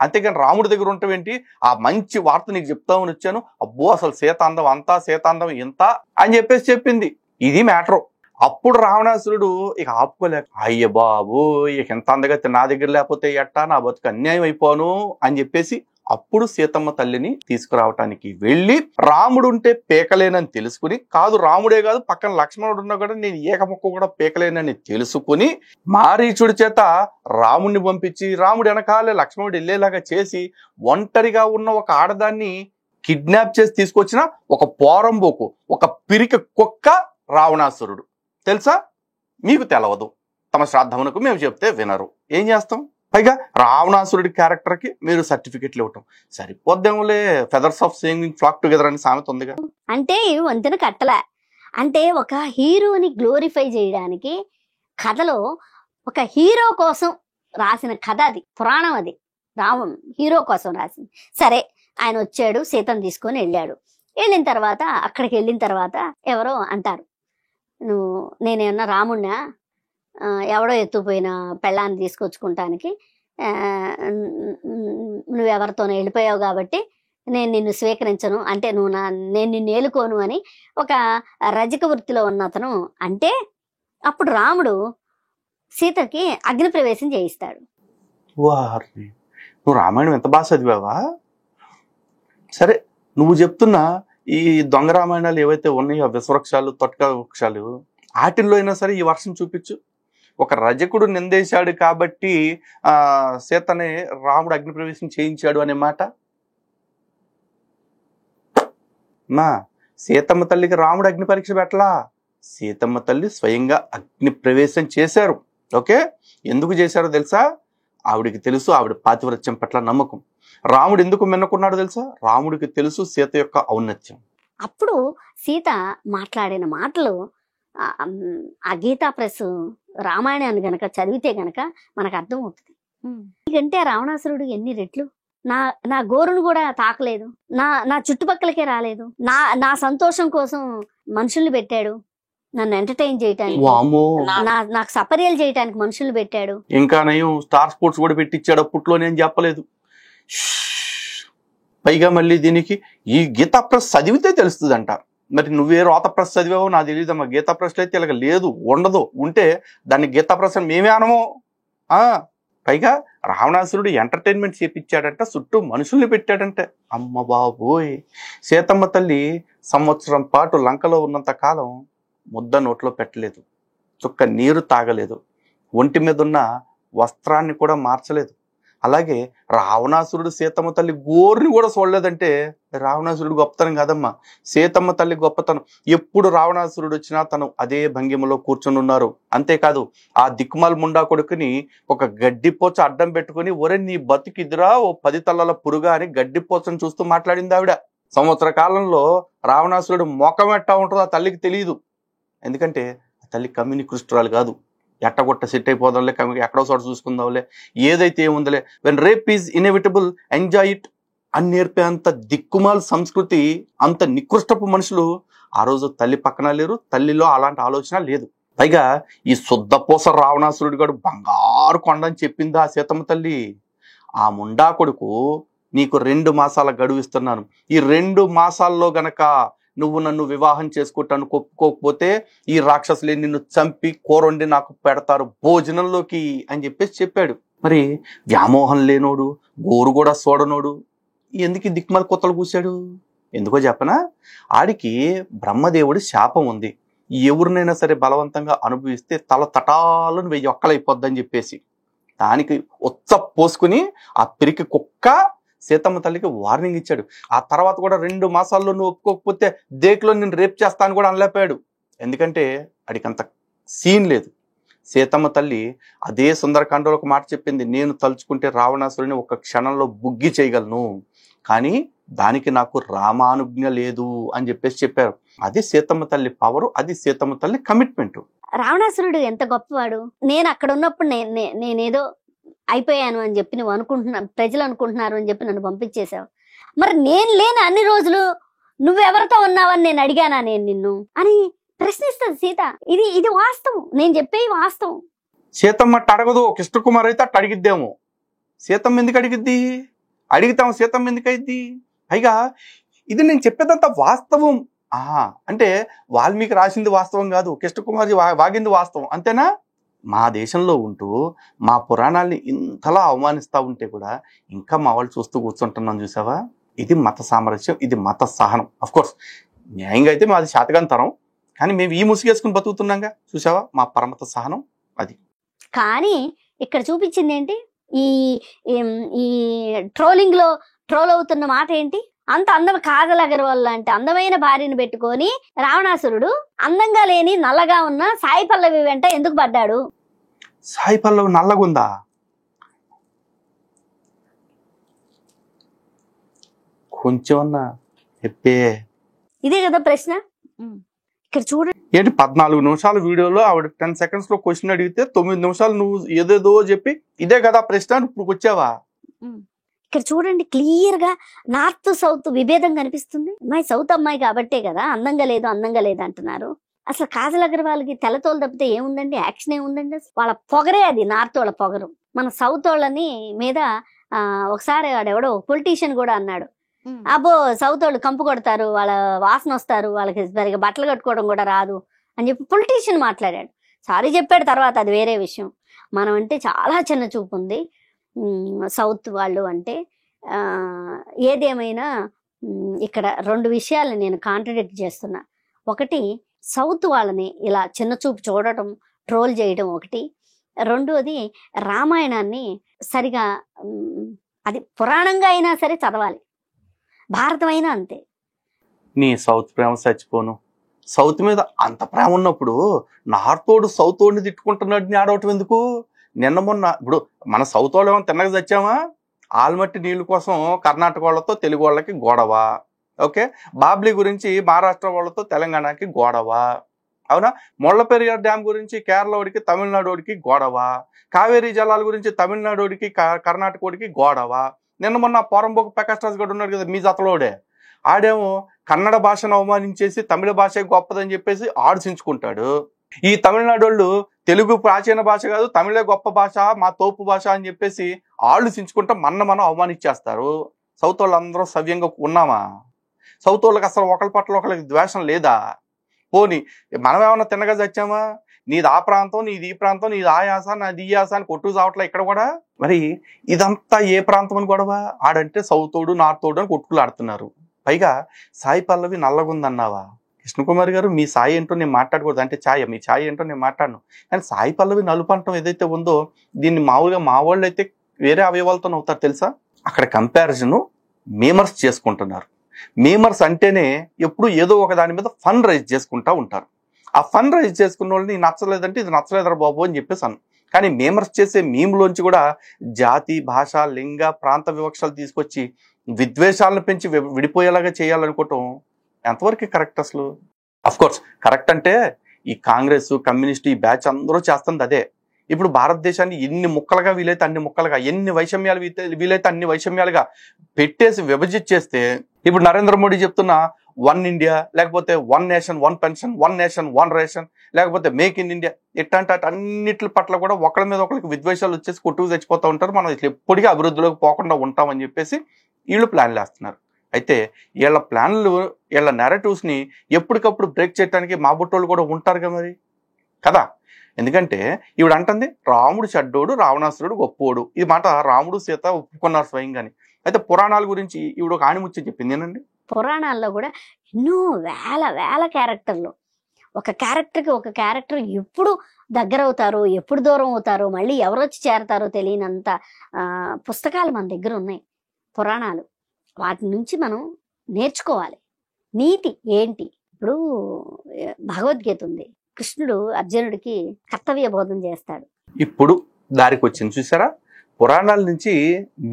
అంతేగాని రాముడి దగ్గర ఉంటావేంటి? ఆ మంచి వార్త నీకు చెప్తామని వచ్చాను, అబ్బో అసలు సీతాందం అంతా సీతాందం ఇంత అని చెప్పేసి చెప్పింది. ఇది మ్యాటరు. అప్పుడు రావణాసురుడు ఇక ఆపుకోలేక, అయ్య బాబు ఇక ఎంత అందగత్తె నా దగ్గర లేకపోతే ఎట్టా, నా బతుకు అన్యాయం అయిపోను అని చెప్పేసి అప్పుడు సీతమ్మ తల్లిని తీసుకురావటానికి వెళ్ళి రాముడు ఉంటే పేకలేనని తెలుసుకుని, కాదు రాముడే కాదు పక్కన లక్ష్మణుడు ఉన్నా కూడా నేను ఏకముక్క కూడా పేకలేనని తెలుసుకుని మారీచుడి చేత రాముడిని పంపించి రాముడు వెనకాలే లక్ష్మణుడు వెళ్ళేలాగా చేసి ఒంటరిగా ఉన్న ఒక ఆడదాన్ని కిడ్నాప్ చేసి తీసుకొచ్చిన ఒక పోరంబోకు, ఒక పిరికి కుక్క రావణాసురుడు. తెలుసా? మీకు తెలవదు. తమ శ్రాద్ధమునకు మేము చెప్తే వినరు. ఏం చేస్తాం? పైగా రావణాసురుడి క్యారెక్టర్కి మీరు సర్టిఫికెట్లు ఇవ్వటం సరిపోద్దేమోలే. Feathers of saying flock together అని సామెత ఉందిగా. అంటే ఇవి వంతెన కట్టలే. అంటే ఒక హీరోని గ్లోరిఫై చేయడానికి కథలో ఒక హీరో కోసం రాసిన కథ అది, పురాణం అది. హీరో కోసం రాసింది. సరే, ఆయన వచ్చాడు, సీతను తీసుకొని వెళ్ళాడు. వెళ్ళిన తర్వాత అక్కడికి వెళ్ళిన తర్వాత ఎవరో అంటారు, నేనేమన్నా రాముడినా, ఎవడో ఎత్తుపోయిన పెళ్ళాన్ని తీసుకొచ్చుకుంటానికి నువ్వెవరితోనో వెళ్ళిపోయావు కాబట్టి నేను నిన్ను స్వీకరించను, అంటే నేను నిన్ను ఏలుకోను అని ఒక రజక వృత్తిలో ఉన్న అతను అంటే, అప్పుడు రాముడు సీతకి అగ్ని ప్రవేశం చేయిస్తాడు. వారిని, నువ్వు రామాయణం ఎంత బాగా చదివావా? సరే, నువ్వు చెప్తున్నా ఈ దొంగ రామాయణాలు ఏవైతే ఉన్నాయో, విశ్వవృక్షాలు, తొట్క వృక్షాలు, వాటిల్లో అయినా సరే ఈ వర్షం చూపించు. ఒక రజకుడు నిందేశాడు కాబట్టి సీతనే రాముడు అగ్ని ప్రవేశం చేయించాడు అనే మాట. మా సీతమ్మ తల్లికి రాముడు అగ్ని పరీక్ష పెట్టలా, సీతమ్మ తల్లి స్వయంగా అగ్ని ప్రవేశం చేశారు. ఓకే, ఎందుకు చేశారో తెలుసా? ఆవిడికి తెలుసు ఆవిడ పాతివ్రత్యం పట్ల నమ్మకం. రాముడు ఎందుకు మిన్నకున్నాడు తెలుసా? రాముడికి తెలుసు సీత యొక్క ఔన్నత్యం. అప్పుడు సీత మాట్లాడిన మాటలు ఆ గీతా ప్రెస్ రామాయణాన్ని గనక చదివితే గనక మనకు అర్థం అవుతుంది. ఎందుకంటే రావణాసురుడు ఎన్ని రెట్లు నా గోరును కూడా తాకలేదు, నా చుట్టుపక్కలకే రాలేదు, నా సంతోషం కోసం మనుషుల్ని పెట్టాడు, నన్ను ఎంటర్టైన్ చేయటానికి, నాకు సపర్యలు చేయటానికి మనుషుల్ని పెట్టాడు. ఇంకా నయం స్టార్ స్పోర్ట్స్ కూడా పెట్టించాడు అప్పట్లో, నేను చెప్పలేదు. పైగా మళ్ళీ దీనికి ఈ గీతా ప్రెస్ చదివితే తెలుస్తుందంట. మరి నువ్వే రోత ప్రెస్ చదివావో నాకు తెలియదమ్మా. గీతా ప్రెస్ అయితే ఇలాగ లేదు, ఉండదు. ఉంటే దాన్ని గీతా ప్రెస్ అని మేమే అనము. పైగా రావణాసురుడు ఎంటర్టైన్మెంట్ చేపించాడంట, చుట్టూ మనుషుల్ని పెట్టాడంటే. అమ్మ బాబోయ్, సీతమ్మ తల్లి సంవత్సరం పాటు లంకలో ఉన్నంత కాలం ముద్ద నోట్లో పెట్టలేదు, చుక్క నీరు తాగలేదు, ఒంటి మీద ఉన్న వస్త్రాన్ని కూడా మార్చలేదు. అలాగే రావణాసురుడు సీతమ్మ తల్లి గోరుని కూడా చూడలేదంటే రావణాసురుడు గొప్పతనం కాదమ్మా, సీతమ్మ తల్లి గొప్పతనం. ఎప్పుడు రావణాసురుడు వచ్చినా తను అదే భంగిమలో కూర్చొని ఉన్నారు. అంతేకాదు, ఆ దిక్కుమాల ముండా కొడుకుని ఒక గడ్డిపోచ అడ్డం పెట్టుకుని, ఒరే నీ బతికిదిరా ఓ 10 తలల పురుగా అని గడ్డిపోచను చూస్తూ మాట్లాడింది ఆవిడ. సంవత్సర కాలంలో రావణాసురుడు మొఖం ఎట్టా ఉంటుందో ఆ తల్లికి తెలియదు. ఎందుకంటే ఆ తల్లి కమ్యూనికృష్టురాలు కాదు. ఎట్టగొట్ట సెట్ అయిపోదాంలే, ఎక్కడో చోట చూసుకుందాంలే, ఏదైతే ఏముందిలే, when rape is inevitable enjoy it అని నేర్పే అంత దిక్కుమాల సంస్కృతి, అంత నికృష్టపు మనుషులు ఆ రోజు తల్లి పక్కన లేరు, తల్లిలో అలాంటి ఆలోచన లేదు. పైగా ఈ శుద్ధపూస రావణాసురుడు గారు బంగారు కొండ అని చెప్పింది ఆ సీతమ్మ తల్లి. ఆ ముండా కొడుకు, నీకు 2 మాసాల గడువు ఇస్తున్నాను, ఈ 2 మాసాల్లో గనక నువ్వు నన్ను వివాహం చేసుకుంటాను ఒప్పుకోకపోతే ఈ రాక్షసులే నిన్ను చంపి కూరొండి నాకు పెడతారు భోజనంలోకి అని చెప్పాడు. మరి వ్యామోహం లేనోడు, గోరు కూడా చూడనోడు ఎందుకు దిక్మల కొత్తలు కూశాడు? ఎందుకో చెప్పనా? ఆడికి బ్రహ్మదేవుడి శాపం ఉంది, ఎవరినైనా సరే బలవంతంగా అనుభవిస్తే తల తటాలను 1000 ఒక్కలైపోద్దని చెప్పేసి దానికి ఉచ్చ పోసుకుని ఆ పిరికి కుక్క సీతమ్మ తల్లికి వార్నింగ్ ఇచ్చాడు. ఆ తర్వాత కూడా 2 మాసాల్లో నువ్వు ఒప్పుకోకపోతే దేక్లో నేను రేప్ చేస్తాను కూడా అనలేపాడు. ఎందుకంటే అడికంత సీన్ లేదు. సీతమ్మ తల్లి అదే సుందరకాండలో ఒక మాట చెప్పింది, నేను తలుచుకుంటే రావణాసురుని ఒక క్షణంలో బుగ్గి చేయగలను, కానీ దానికి నాకు రామానుజ్ఞ లేదు అని చెప్పారు. అది సీతమ్మ తల్లి పవరు, అది సీతమ్మ తల్లి కమిట్మెంట్. రావణాసురుడు ఎంత గొప్పవాడు. నేను అక్కడ ఉన్నప్పుడు నేనేదో అయిపోయాను అని చెప్పి నువ్వు ప్రజలు అనుకుంటున్నారు అని చెప్పి నన్ను పంపించేశావు. మరి నేను లేని అన్ని రోజులు నువ్వెవరితో ఉన్నావని నేను అడిగానా నేను నిన్ను అని ప్రశ్నిస్తుంది సీత. ఇది వాస్తవం, నేను చెప్పేది వాస్తవం. సీతమ్మ అడగదు, కృష్ణకుమార్ అయితే అట్ట అడిగిద్దేమో. సీతమ్మ ఎందుకు అడిగిద్ది? అడిగితాం సీతమ్మ ఎందుకు అయింది? పైగా ఇది నేను చెప్పేదంతా వాస్తవం. అంటే వాల్మీకి రాసింది వాస్తవం కాదు, కృష్ణకుమారి వాగింది వాస్తవం, అంతేనా? మా దేశంలో ఉంటూ మా పురాణాల్ని ఇంతలా అవమానిస్తూ ఉంటే కూడా ఇంకా మా వాళ్ళు చూస్తూ కూర్చుంటున్నాం చూసావా. ఇది మత సామరస్యం, ఇది మత సహనం. కోర్స్ న్యాయంగా అయితే మాది శాతకాని తరం, కానీ మేము ఈ ముసుగేసుకుని బతుకుతున్నాగా చూసావా మా పరమత సహనం అది. కానీ ఇక్కడ చూపించింది ఏంటి, ఈ ఈ ట్రోలింగ్ లో ట్రోల్ అవుతున్న మాట ఏంటి, అంత అందం కాజల్ అగర్వాల్ లాంటి అందమైన భార్యను పెట్టుకొని రావణాసురుడు అందంగా లేని నల్లగా ఉన్న సాయి పల్లవి వెంట ఎందుకు పడ్డాడు? సాయి పల్లవి నల్లగుందా? కొంచెమన్నా చెప్పే. ఇదే కదా ప్రశ్న. ఇక్కడ చూడండి, ఏంటి 14 నిమిషాల వీడియోలో ఆవిడ 10 seconds లో క్వశ్చన్ అడిగితే 9 నిమిషాలు నువ్వు ఏదేదో చెప్పి ఇదే కదా ప్రశ్న ఇప్పుడు వచ్చావా? ఇక్కడ చూడండి, క్లియర్ గా నార్త్ సౌత్ విభేదం కనిపిస్తుంది. అమ్మాయి సౌత్ అమ్మాయి కాబట్టే కదా అందంగా లేదు అంటున్నారు. అసలు కాజల్ అగర్వాల్కి తెల్లతోలు తప్పితే ఏముందండి, యాక్షన్ ఏముందండి? వాళ్ళ పొగరే అది, నార్త్ వాళ్ళ పొగరు. మన సౌత్ వాళ్ళని మీద ఒకసారి వాడెవడో పొలిటీషియన్ కూడా అన్నాడు, అబ్బో సౌత్ వాళ్ళు కంపు కొడతారు, వాళ్ళ వాసన వస్తారు, వాళ్ళకి సరిగా బట్టలు కట్టుకోవడం కూడా రాదు అని చెప్పి పొలిటీషియన్ మాట్లాడాడు. సారీ చెప్పాడు తర్వాత, అది వేరే విషయం. మనం అంటే చాలా చిన్న చూపు ఉంది సౌత్ వాళ్ళు అంటే. ఏదేమైనా ఇక్కడ 2 విషయాలు నేను కాంట్రడిక్ట్ చేస్తున్నా. ఒకటి, సౌత్ వాళ్ళని ఇలా చిన్న చూపు చూడటం, ట్రోల్ చేయడం ఒకటి. రెండోది, రామాయణాన్ని సరిగా అది పురాణంగా అయినా సరే చదవాలి, భారతం అయినా అంతే. నీ సౌత్ ప్రేమ చచ్చిపోను. సౌత్ మీద అంత ప్రేమ ఉన్నప్పుడు నార్త్ వాడు సౌత్ వాడిని తిట్టుకుంటున్నాడు ఆడవటం ఎందుకు? నిన్న మొన్న ఇప్పుడు మన సౌత్ వాళ్ళు ఏమో తిన్నగా చచ్చామా? ఆల్మట్టి నీళ్ళ కోసం కర్ణాటక వాళ్ళతో తెలుగు వాళ్ళకి గొడవ. ఓకే, బాబ్లీ గురించి మహారాష్ట్ర వాళ్ళతో తెలంగాణకి గొడవ. అవునా? ముళ్ళపెరియార్ డ్యామ్ గురించి కేరళ వాడికి తమిళనాడు వాడికి గొడవ. కావేరీ జలాల గురించి తమిళనాడు వాడికి కర్ణాటక వాడికి గొడవ. నిన్న మొన్న పోరంబోకు ప్రకాష్ రాజ్ గడు ఉన్నాడు కదా మీ జతలోడే, ఆడేమో కన్నడ భాషను అవమానించేసి తమిళ భాష గొప్పదని చెప్పేసి ఆడిసించుకుంటాడు. ఈ తమిళనాడు వాళ్ళు తెలుగు ప్రాచీన భాష కాదు, తమిళే గొప్ప భాష, మా తోపు భాష అని చెప్పేసి ఆలోచించుకుంటా మనం అవమానించేస్తారు. సౌత్ వాళ్ళందరూ సవ్యంగా ఉన్నామా? సౌత్ వాళ్ళకి అసలు ఒకరి పట్ల ఒకరికి ద్వేషం లేదా? పోనీ మనం ఏమన్నా తిన్నగా చచ్చామా? నీది ఆ ప్రాంతం, నీది ఈ ప్రాంతం, నీది ఆ యాస, నాది ఈ యాస అని కొట్టు చావట్లే ఇక్కడ కూడా. మరి ఇదంతా ఏ ప్రాంతం అని గొడవ? ఆడంటే సౌతోడు నార్తోడు అని కొట్టుకులు ఆడుతున్నారు. పైగా సాయి పల్లవి నల్లగుందన్నావా? కృష్ణకుమారి గారు, మీ సాయి ఏంటో నేను మాట్లాడకూడదు అంటే మీ ఛాయ్ ఏంటో నేను మాట్లాడను, కానీ సాయి పల్లవి నలుపు అంటం ఏదైతే ఉందో దీన్ని మామూలుగా మా వాళ్ళు అయితే వేరే అవయవాలతో అవుతారు తెలుసా. అక్కడ కంపారిజన్ మేమర్స్ చేసుకుంటున్నారు. మేమర్స్ అంటేనే ఎప్పుడు ఏదో ఒక దాని మీద ఫన్ రైజ్ చేసుకుంటా ఉంటారు. ఆ ఫన్ రైజ్ చేసుకున్న వాళ్ళని నచ్చలేదంటే ఇది నచ్చలేదరా బాబు అని చెప్పేసాను. కానీ మేమర్స్ చేసే మీమ్లోంచి కూడా జాతి, భాష, లింగ, ప్రాంత వివక్షలు తీసుకొచ్చి విద్వేషాలను పెంచి విడిపోయేలాగా చేయాలనుకోవటం ఎంతవరకు కరెక్ట్? అసలు కోర్స్ కరెక్ట్ అంటే ఈ కాంగ్రెస్, కమ్యూనిస్ట్, ఈ బ్యాచ్ అందరూ చేస్తుంది అదే. ఇప్పుడు భారతదేశాన్ని ఎన్ని ముక్కలుగా వీలైతే అన్ని ముక్కలుగా, ఎన్ని వైషమ్యాలు వీలైతే అన్ని వైషమ్యాలుగా పెట్టేసి విభజించేస్తే, ఇప్పుడు నరేంద్ర మోడీ చెప్తున్న 1 ఇండియా, లేకపోతే 1 నేషన్ 1 పెన్షన్, 1 నేషన్ 1 రేషన్, లేకపోతే మేక్ ఇన్ ఇండియా, ఇట్లాంటి అన్నిటి పట్ల కూడా ఒకరి మీద ఒకరికి విద్వేషాలు వచ్చేసి కొట్టుకు చచ్చిపోతూ ఉంటారు. మనం ఇట్లా ఎప్పటికీ అభివృద్ధిలోకి పోకుండా ఉంటామని చెప్పేసి వీళ్ళు ప్లాన్లు వేస్తున్నారు. అయితే వీళ్ళ ప్లాన్లు, వీళ్ళ నెరేటివ్స్ని ఎప్పటికప్పుడు బ్రేక్ చేయడానికి మా బుట్టోళ్ళు కూడా ఉంటారుగా మరి కదా. ఎందుకంటే ఈవిడ అంటుంది రాముడు చెడ్డోడు, రావణాసురుడు గొప్పోడు. ఈ మాట రాముడు సీత ఒప్పుకున్నారు స్వయంగాని. అయితే పురాణాల గురించి ఈవిడ ఒక ఆణిముచ్చ చెప్పింది ఏంటండి, పురాణాల్లో కూడా ఎన్నో వేల క్యారెక్టర్లు, ఒక క్యారెక్టర్ ఎప్పుడు దగ్గర అవుతారో, ఎప్పుడు దూరం అవుతారో, మళ్ళీ ఎవరు వచ్చి చేరతారో తెలియనంత పుస్తకాలు మన దగ్గర ఉన్నాయి, పురాణాలు. వాటి నుంచి మనం నేర్చుకోవాలి నీతి ఏంటి. ఇప్పుడు భగవద్గీత ఉంది, కృష్ణుడు అర్జునుడికి కర్తవ్య బోధన చేస్తాడు. ఇప్పుడు దారికి వచ్చింది చూసారా. పురాణాల నుంచి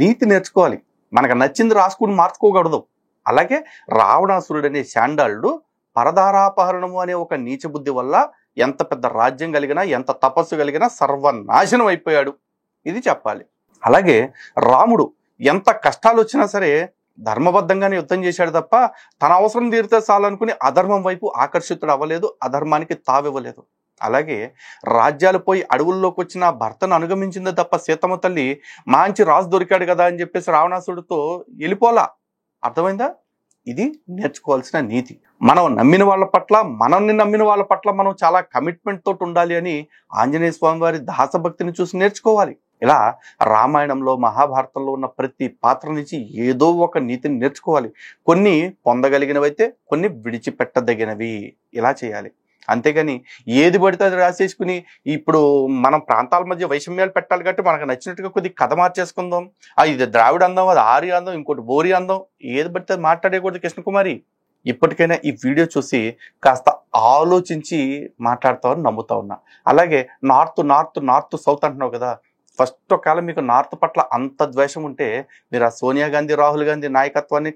నీతి నేర్చుకోవాలి, మనకు నచ్చింది రాసుకుని మార్చుకోకూడదు. అలాగే రావణాసురుడు అనే శాండాళుడు పరదారాపహరణము అనే ఒక నీచ బుద్ధి వల్ల ఎంత పెద్ద రాజ్యం కలిగినా, ఎంత తపస్సు కలిగినా సర్వనాశనం అయిపోయాడు. ఇది చెప్పాలి. అలాగే రాముడు ఎంత కష్టాలు వచ్చినా సరే ధర్మబద్ధంగానే యుద్ధం చేశాడు తప్ప తన అవసరం తీరితే చాలనుకుని అధర్మం వైపు ఆకర్షితుడు అవ్వలేదు, అధర్మానికి తావివ్వలేదు. అలాగే రాజ్యాలు పోయి అడవుల్లోకి వచ్చిన భర్తను అనుగమించిందే తప్ప సీతమ్మ తల్లి మంచి రాజు దొరికాడు కదా అని చెప్పేసి రావణాసుడితో వెళ్ళిపోలా. అర్థమైందా? ఇది నేర్చుకోవాల్సిన నీతి. మనం నమ్మిన వాళ్ళ పట్ల, మనల్ని నమ్మిన వాళ్ళ పట్ల మనం చాలా కమిట్మెంట్ తోటి ఉండాలి అని ఆంజనేయ స్వామి వారి దాసభక్తిని చూసి నేర్చుకోవాలి. ఇలా రామాయణంలో, మహాభారతంలో ఉన్న ప్రతి పాత్ర నుంచి ఏదో ఒక నీతిని నేర్చుకోవాలి. కొన్ని పొందగలిగినవైతే కొన్ని విడిచిపెట్టదగినవి. ఇలా చేయాలి. అంతేగాని ఏది పడితే అది రాసేసుకుని ఇప్పుడు మనం ప్రాంతాల మధ్య వైషమ్యాలు పెట్టాలి కాబట్టి మనకు నచ్చినట్టుగా కొద్ది కథ మార్చేసుకుందాం. ఇది ద్రావిడ అందం, అది ఆర్య అందం, ఇంకోటి బోరి అందం, ఏది పడితే అది మాట్లాడేకూడదు. కృష్ణకుమారి, ఇప్పటికైనా ఈ వీడియో చూసి కాస్త ఆలోచించి మాట్లాడతామని నమ్ముతా ఉన్నా. అలాగే నార్త్ సౌత్ అంటున్నావు కదా, ఫస్ట్ ఒకవేళ మీకు నార్త్ పట్ల అంత ద్వేషం ఉంటే మీరు ఆ సోనియా గాంధీ, రాహుల్ గాంధీ నాయకత్వాన్ని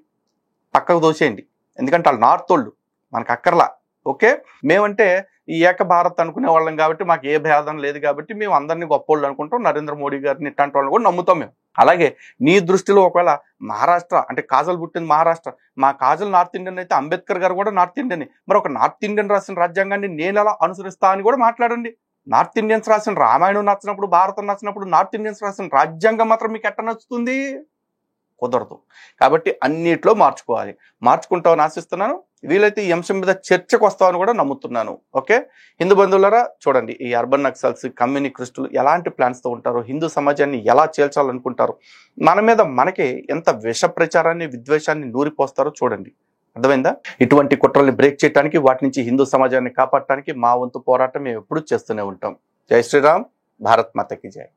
పక్కకు దోసేయండి. ఎందుకంటే వాళ్ళు నార్త్ వాళ్ళు, మనకు అక్కర్లా. ఓకే, మేమంటే ఈ ఏక భారత్ అనుకునే వాళ్ళం కాబట్టి మాకు ఏ భేదం లేదు కాబట్టి మేము అందరినీ గొప్పోళ్ళు అనుకుంటాం. నరేంద్ర మోడీ గారిని ఇట్లాంటి వాళ్ళని కూడా నమ్ముతాం మేము. అలాగే నీ దృష్టిలో ఒకవేళ మహారాష్ట్ర అంటే కాజల్ పుట్టింది మహారాష్ట్ర, మా కాజల్ నార్త్ ఇండియన్ అయితే అంబేద్కర్ గారు కూడా నార్త్ ఇండియన్, మరి ఒక నార్త్ ఇండియన్ రాసిన రాజ్యాంగాన్ని నేను ఎలా అనుసరిస్తా అని కూడా మాట్లాడండి. నార్త్ ఇండియన్స్ రాసిన రామాయణం నచ్చినప్పుడు, భారతం నచ్చినప్పుడు నార్త్ ఇండియన్స్ రాసిన రాజ్యాంగం మాత్రం మీకు ఎట్ట నచ్చుతుంది? కుదరదు. కాబట్టి అన్నిట్లో మార్చుకోవాలి. మార్చుకుంటామని ఆశిస్తున్నాను. వీలైతే ఈ అంశం మీద చర్చకు వస్తామని కూడా నమ్ముతున్నాను. ఓకే, హిందూ బంధువులారా, చూడండి ఈ అర్బన్ నక్సల్స్, కమ్యూనిస్టులు ఎలాంటి ప్లాన్స్తో ఉంటారో, హిందూ సమాజాన్ని ఎలా చేల్చాలనుకుంటారో, మన మీద మనకే ఎంత విష ప్రచారాన్ని, విద్వేషాన్ని నూరిపోస్తారో చూడండి. అర్థమైందా? ఇటువంటి కుట్రల్ని బ్రేక్ చేయడానికి, వాటి నుంచి హిందూ సమాజాన్ని కాపాడటానికి మా వంతు పోరాటం మేము ఎప్పుడూ చేస్తూనే ఉంటాం. జై శ్రీరామ్, భారత్ మాతకి జై.